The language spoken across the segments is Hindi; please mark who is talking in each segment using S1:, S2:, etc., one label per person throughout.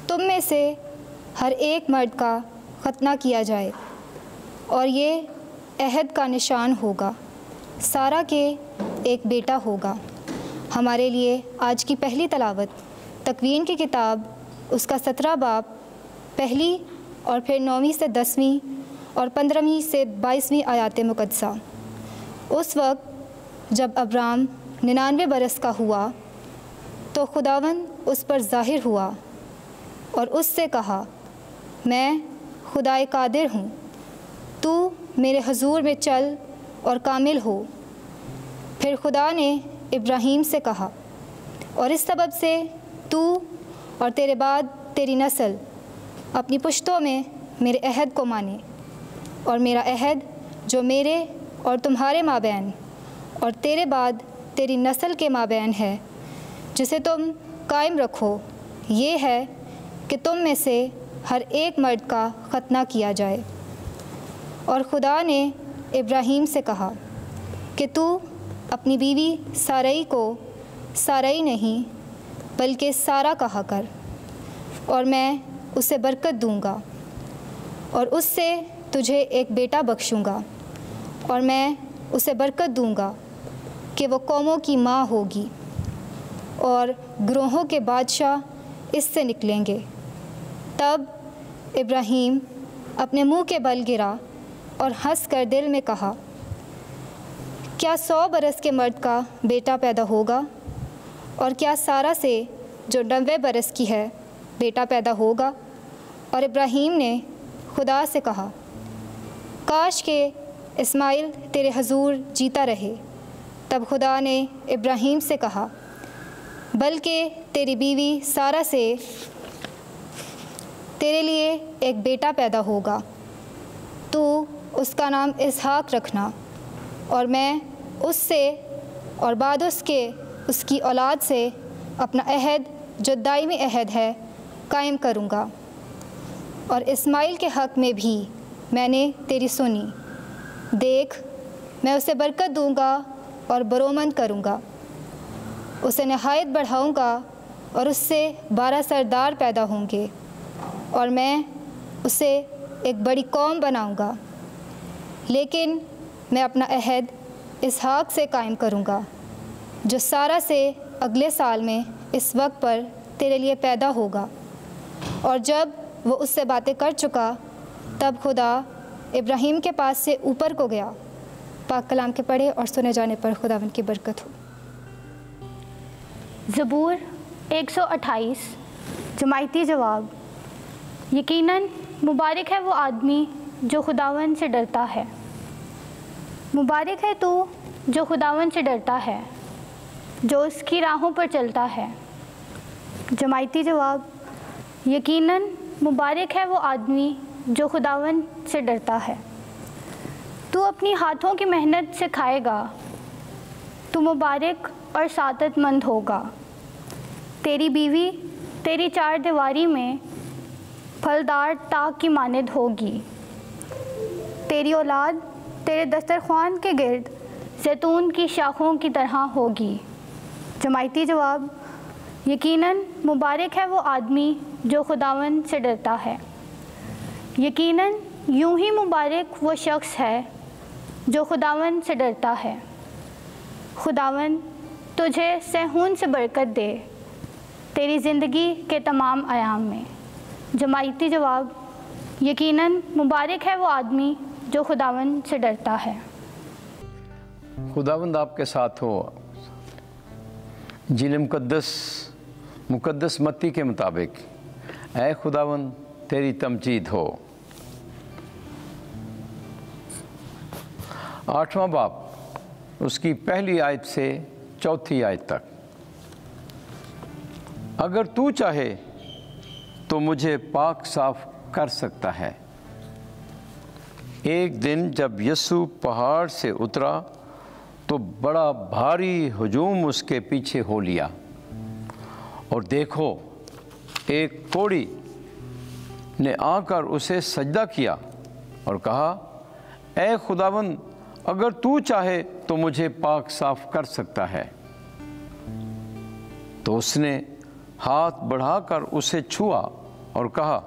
S1: तुम में से हर एक मर्द का खतना किया जाए और ये अहद का निशान होगा, सारा के एक बेटा होगा। हमारे लिए आज की पहली तलावत तकवीन की किताब उसका 17 बाब पहली और फिर 9वीं से 10वीं और 15वीं से 22वीं आयात मुक़द्दसा। उस वक्त जब अब्राम 99 बरस का हुआ तो खुदावन उस पर ज़ाहिर हुआ और उससे कहा, मैं खुदाए कादिर हूँ, तू मेरे हजूर में चल और कामिल हो। फिर खुदा ने इब्राहीम से कहा, और इस सबब से तू और तेरे बाद तेरी नस्ल अपनी पुश्तों में मेरे अहद को माने, और मेरा अहद जो मेरे और तुम्हारे माबैन और तेरे बाद तेरी नस्ल के माबैन है, जिसे तुम कायम रखो, ये है कि तुम में से हर एक मर्द का खतना किया जाए। और खुदा ने इब्राहीम से कहा कि तू अपनी बीवी सारई को सारई नहीं बल्कि सारा कहा कर, और मैं उसे बरकत दूंगा और उससे तुझे एक बेटा बख्शूँगा, और मैं उसे बरकत दूंगा कि वो कौमों की माँ होगी और ग्रोहों के बादशाह इससे निकलेंगे। तब इब्राहीम अपने मुँह के बल गिरा और हंस कर दिल में कहा, क्या 100 बरस के मर्द का बेटा पैदा होगा, और क्या सारा से जो 90 बरस की है बेटा पैदा होगा। और इब्राहीम ने खुदा से कहा, काश के इस्माइल तेरे हजूर जीता रहे। तब खुदा ने इब्राहीम से कहा, बल्कि तेरी बीवी सारा से तेरे लिए एक बेटा पैदा होगा, तू उसका नाम इसहाक रखना, और मैं उससे और बाद उसके उसकी औलाद से अपना अहद जो दायमी अहद है कायम करूँगा। और इस्माइल के हक़ में भी मैंने तेरी सुनी। देख, मैं उसे बरकत दूँगा और बरोमंद करूँगा, उसे नहायत बढ़ाऊँगा और उससे 12 सरदार पैदा होंगे, और मैं उसे एक बड़ी कौम बनाऊँगा। लेकिन मैं अपना अहद इसहाक से कायम करूँगा, जो सारा से अगले साल में इस वक्त पर तेरे लिए पैदा होगा। और जब वो उससे बातें कर चुका, तब खुदा इब्राहीम के पास से ऊपर को गया। पाक कलाम के पढ़े और सुने जाने पर खुदावंद की बरकत हो।
S2: ज़बूर 128 जमायती जवाब। यकीनन मुबारक है वो आदमी जो खुदावंद से डरता है। मुबारक है तू जो खुदावंद से डरता है, जो उसकी राहों पर चलता है। जमायती जवाब। यकीनन मुबारक है वो आदमी जो खुदावंद से डरता है। तू अपनी हाथों की मेहनत से खाएगा, तू मुबारक और सादतमंद होगा। तेरी बीवी तेरी चार दीवारी में फलदार ताक की मानद होगी। तेरी औलाद तेरे दस्तरख्वान के गिर्द जैतून की शाखों की तरह होगी। जमायती जवाब। यकीनन मुबारक है वो आदमी जो खुदावंद से डरता है। यकीनन यूं ही मुबारक वो शख्स है जो खुदावंद से डरता है। खुदावंद तुझे सेहून से बरकत दे तेरी ज़िंदगी के तमाम आयाम में। जमायती जवाब। यकीनन मुबारक है वो आदमी जो खुदावंद से डरता है।
S3: खुदावंद आपके साथ हो। जिल मुक़द्दस मत्ती के मुताबिक, ऐ खुदावंद तेरी तमजीद हो। 8वां बाब उसकी पहली आयत से 4थी आयत तक। अगर तू चाहे तो मुझे पाक साफ कर सकता है। एक दिन जब यीशु पहाड़ से उतरा तो बड़ा भारी हुजूम उसके पीछे हो लिया, और देखो एक कोढ़ी ने आकर उसे सजदा किया और कहा, ऐ खुदावंद अगर तू चाहे तो मुझे पाक साफ कर सकता है। तो उसने हाथ बढ़ाकर उसे छुआ और कहा,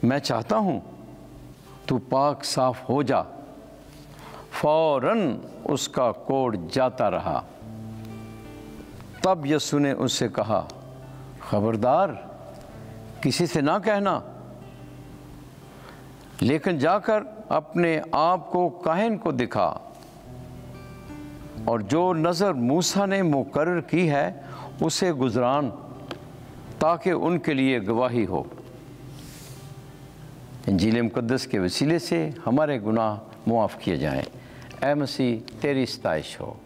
S3: मैं चाहता हूँ तू पाक साफ हो जा। फौरन उसका कोढ़ जाता रहा। तब यीशु ने उससे कहा, खबरदार, किसी से ना कहना, लेकिन जाकर अपने आप को काहिन को दिखा और जो नज़र मूसा ने मुकर्रर की है उसे गुजरान, ताकि उनके लिए गवाही हो। इंजील मुक़द्दस के वसीले से हमारे गुनाह मुआफ़ किए जाएं। ऐ मसीह, तेरी सताइश हो।